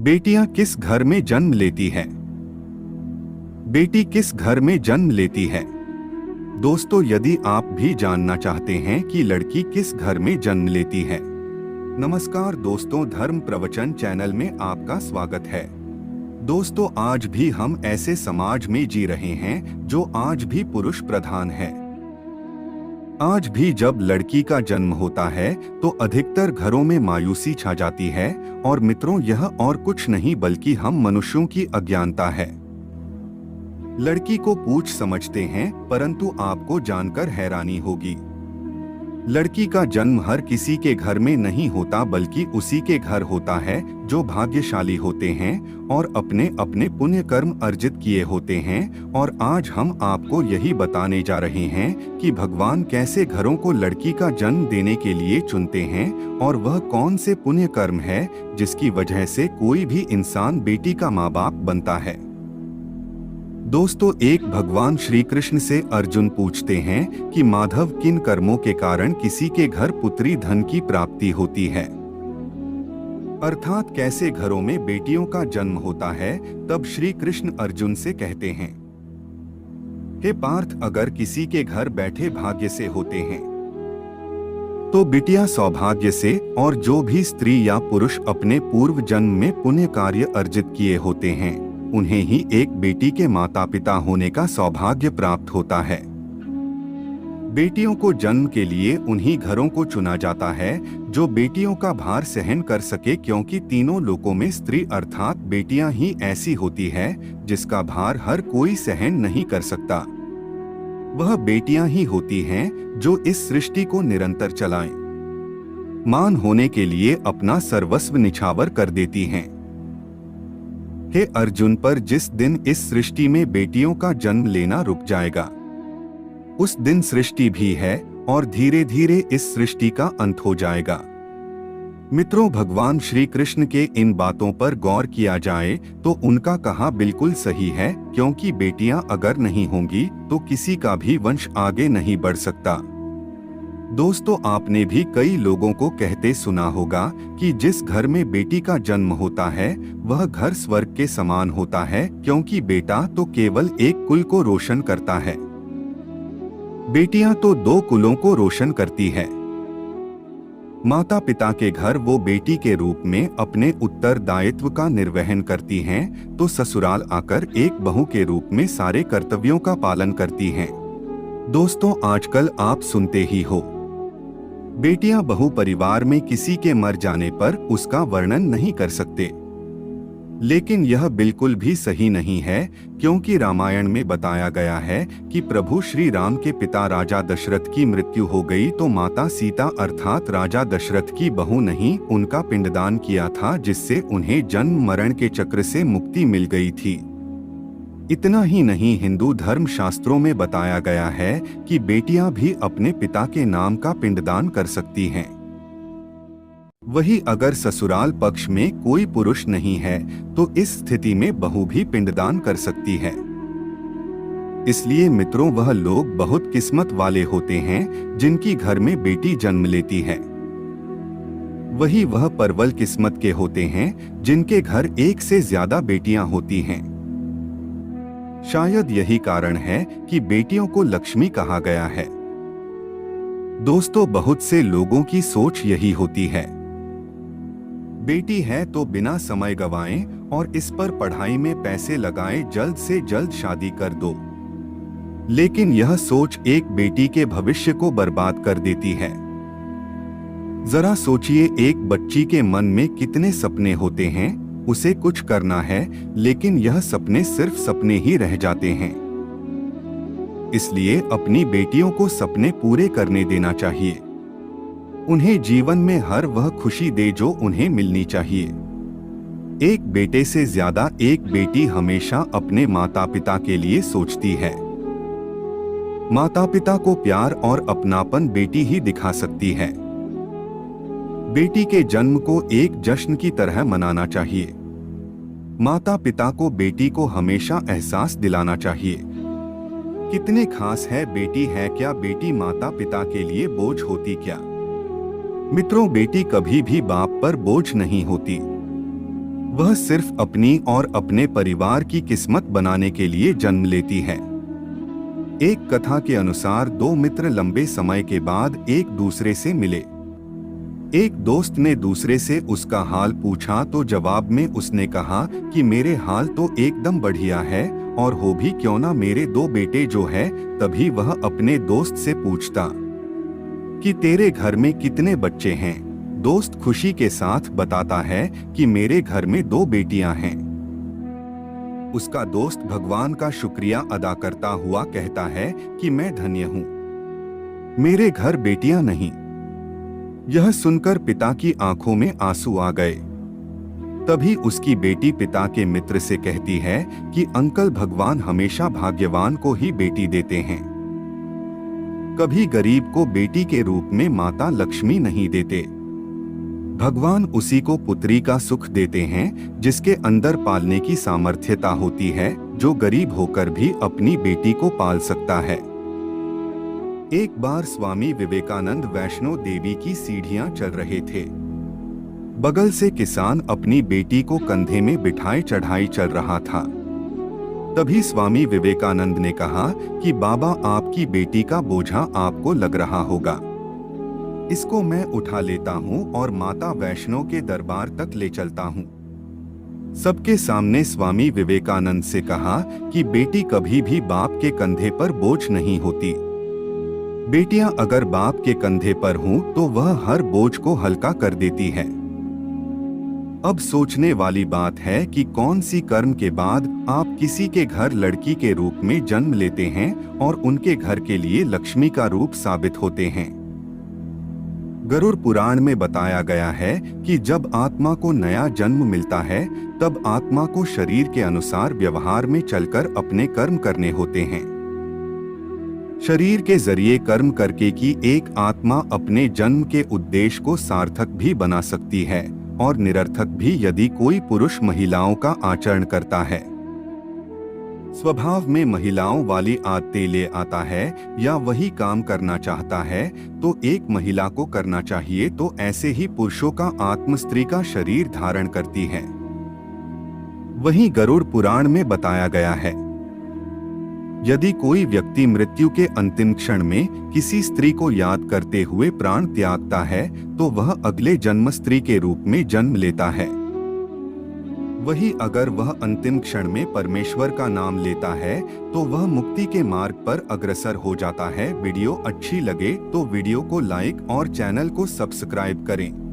बेटियां किस घर में जन्म लेती हैं? बेटी किस घर में जन्म लेती है? दोस्तों, यदि आप भी जानना चाहते हैं कि लड़की किस घर में जन्म लेती है। नमस्कार दोस्तों, धर्म प्रवचन चैनल में आपका स्वागत है। दोस्तों, आज भी हम ऐसे समाज में जी रहे हैं जो आज भी पुरुष प्रधान है। आज भी जब लड़की का जन्म होता है तो अधिकतर घरों में मायूसी छा जाती है और मित्रों, यह और कुछ नहीं बल्कि हम मनुष्यों की अज्ञानता है। लड़की को पूछ समझते हैं, परंतु आपको जानकर हैरानी होगी, लड़की का जन्म हर किसी के घर में नहीं होता बल्कि उसी के घर होता है जो भाग्यशाली होते हैं और अपने अपने पुण्य कर्म अर्जित किए होते हैं। और आज हम आपको यही बताने जा रहे हैं कि भगवान कैसे घरों को लड़की का जन्म देने के लिए चुनते हैं और वह कौन से पुण्य कर्म है जिसकी वजह से कोई भी इंसान बेटी का माँ बाप बनता है। दोस्तों, एक भगवान श्री कृष्ण से अर्जुन पूछते हैं कि माधव, किन कर्मों के कारण किसी के घर पुत्री धन की प्राप्ति होती है, अर्थात कैसे घरों में बेटियों का जन्म होता है। तब श्री कृष्ण अर्जुन से कहते हैं, हे पार्थ, अगर किसी के घर बैठे भाग्य से होते हैं तो बिटिया सौभाग्य से, और जो भी स्त्री या पुरुष अपने पूर्व जन्म में पुण्य कार्य अर्जित किए होते हैं उन्हें ही एक बेटी के माता पिता होने का सौभाग्य प्राप्त होता है। बेटियों को जन्म के लिए उन्हीं घरों को चुना जाता है जो बेटियों का भार सहन कर सके, क्योंकि तीनों लोकों में स्त्री अर्थात बेटियां ही ऐसी होती है जिसका भार हर कोई सहन नहीं कर सकता। वह बेटियां ही होती हैं जो इस सृष्टि को निरंतर चलाएं, मान होने के लिए अपना सर्वस्व निछावर कर देती हैं। हे अर्जुन, पर जिस दिन इस सृष्टि में बेटियों का जन्म लेना रुक जाएगा उस दिन सृष्टि भी है और धीरे धीरे इस सृष्टि का अंत हो जाएगा। मित्रों, भगवान श्री कृष्ण के इन बातों पर गौर किया जाए तो उनका कहा बिल्कुल सही है, क्योंकि बेटियां अगर नहीं होंगी तो किसी का भी वंश आगे नहीं बढ़ सकता। दोस्तों, आपने भी कई लोगों को कहते सुना होगा कि जिस घर में बेटी का जन्म होता है वह घर स्वर्ग के समान होता है, क्योंकि बेटा तो केवल एक कुल को रोशन करता है, बेटियां तो दो कुलों को रोशन करती है। माता पिता के घर वो बेटी के रूप में अपने उत्तरदायित्व का निर्वहन करती हैं, तो ससुराल आकर एक बहू के रूप में सारे कर्तव्यों का पालन करती हैं। दोस्तों, आजकल आप सुनते ही हो, बेटियां बहु परिवार में किसी के मर जाने पर उसका वर्णन नहीं कर सकते, लेकिन यह बिल्कुल भी सही नहीं है, क्योंकि रामायण में बताया गया है कि प्रभु श्री राम के पिता राजा दशरथ की मृत्यु हो गई तो माता सीता अर्थात राजा दशरथ की बहू नहीं उनका पिंडदान किया था, जिससे उन्हें जन्म मरण के चक्र से मुक्ति मिल गई थी। इतना ही नहीं, हिंदू धर्म शास्त्रों में बताया गया है कि बेटियां भी अपने पिता के नाम का पिंडदान कर सकती हैं। वही अगर ससुराल पक्ष में कोई पुरुष नहीं है तो इस स्थिति में बहू भी पिंडदान कर सकती है। इसलिए मित्रों, वह लोग बहुत किस्मत वाले होते हैं जिनकी घर में बेटी जन्म लेती है। वही वह परवल किस्मत के होते हैं जिनके घर एक से ज्यादा बेटियां होती हैं। शायद यही कारण है कि बेटियों को लक्ष्मी कहा गया है। दोस्तों, बहुत से लोगों की सोच यही होती है, बेटी है तो बिना समय गवाएं और इस पर पढ़ाई में पैसे लगाएं, जल्द से जल्द शादी कर दो। लेकिन यह सोच एक बेटी के भविष्य को बर्बाद कर देती है। जरा सोचिए, एक बच्ची के मन में कितने सपने होते हैं, उसे कुछ करना है लेकिन यह सपने सिर्फ सपने ही रह जाते हैं। इसलिए अपनी बेटियों को सपने पूरे करने देना चाहिए, उन्हें जीवन में हर वह खुशी दे जो उन्हें मिलनी चाहिए। एक बेटे से ज्यादा एक बेटी हमेशा अपने माता पिता के लिए सोचती है। माता पिता को प्यार और अपनापन बेटी ही दिखा सकती है। बेटी के जन्म को एक जश्न की तरह मनाना चाहिए। माता पिता को बेटी को हमेशा एहसास दिलाना चाहिए, कितने खास है बेटी है, क्या बेटी माता पिता के लिए बोझ होती क्या? मित्रों, बेटी कभी भी बाप पर बोझ नहीं होती। वह सिर्फ अपनी और अपने परिवार की किस्मत बनाने के लिए जन्म लेती है। एक कथा के अनुसार दो मित्र लंबे समय के बाद एक दूसरे से मिले। एक दोस्त ने दूसरे से उसका हाल पूछा तो जवाब में उसने कहा कि मेरे हाल तो एकदम बढ़िया है, और हो भी क्यों ना मेरे दो बेटे जो है। तभी वह अपने दोस्त से पूछता कि तेरे घर में कितने बच्चे हैं। दोस्त खुशी के साथ बताता है कि मेरे घर में दो बेटियां हैं। उसका दोस्त भगवान का शुक्रिया अदा करता हुआ कहता है कि मैं धन्य हूं, मेरे घर बेटियां नहीं। यह सुनकर पिता की आंखों में आंसू आ गए। तभी उसकी बेटी पिता के मित्र से कहती है कि अंकल, भगवान हमेशा भाग्यवान को ही बेटी देते हैं, कभी गरीब को बेटी के रूप में माता लक्ष्मी नहीं देते। भगवान उसी को पुत्री का सुख देते हैं जिसके अंदर पालने की सामर्थ्यता होती है, जो गरीब होकर भी अपनी बेटी को पाल सकता है। एक बार स्वामी विवेकानंद वैष्णो देवी की सीढ़ियां चल रहे थे। बगल से किसान अपनी बेटी को कंधे में बिठाए चढ़ाई चल रहा था। तभी स्वामी विवेकानंद ने कहा कि बाबा, आपकी बेटी का बोझा आपको लग रहा होगा, इसको मैं उठा लेता हूँ और माता वैष्णो के दरबार तक ले चलता हूँ। सबके सामने स्वामी विवेकानंद से कहा कि बेटी कभी भी बाप के कंधे पर बोझ नहीं होती। बेटियां अगर बाप के कंधे पर हों तो वह हर बोझ को हल्का कर देती है। अब सोचने वाली बात है कि कौन सी कर्म के बाद आप किसी के घर लड़की के रूप में जन्म लेते हैं और उनके घर के लिए लक्ष्मी का रूप साबित होते हैं। गरुड़ पुराण में बताया गया है कि जब आत्मा को नया जन्म मिलता है तब आत्मा को शरीर के अनुसार व्यवहार में चलकर अपने कर्म करने होते हैं। शरीर के जरिए कर्म करके की एक आत्मा अपने जन्म के उद्देश्य को सार्थक भी बना सकती है और निरर्थक भी, यदि कोई पुरुष महिलाओं का आचरण करता है, स्वभाव में महिलाओं वाली आदतें ले आता है या वही काम करना चाहता है तो एक महिला को करना चाहिए, तो ऐसे ही पुरुषों का आत्म स्त्री का शरीर धारण करती है। वही गरुड़ पुराण में बताया गया है, यदि कोई व्यक्ति मृत्यु के अंतिम क्षण में किसी स्त्री को याद करते हुए प्राण त्यागता है तो वह अगले जन्म स्त्री के रूप में जन्म लेता है। वही अगर वह अंतिम क्षण में परमेश्वर का नाम लेता है तो वह मुक्ति के मार्ग पर अग्रसर हो जाता है। वीडियो अच्छी लगे तो वीडियो को लाइक और चैनल को सब्सक्राइब करें।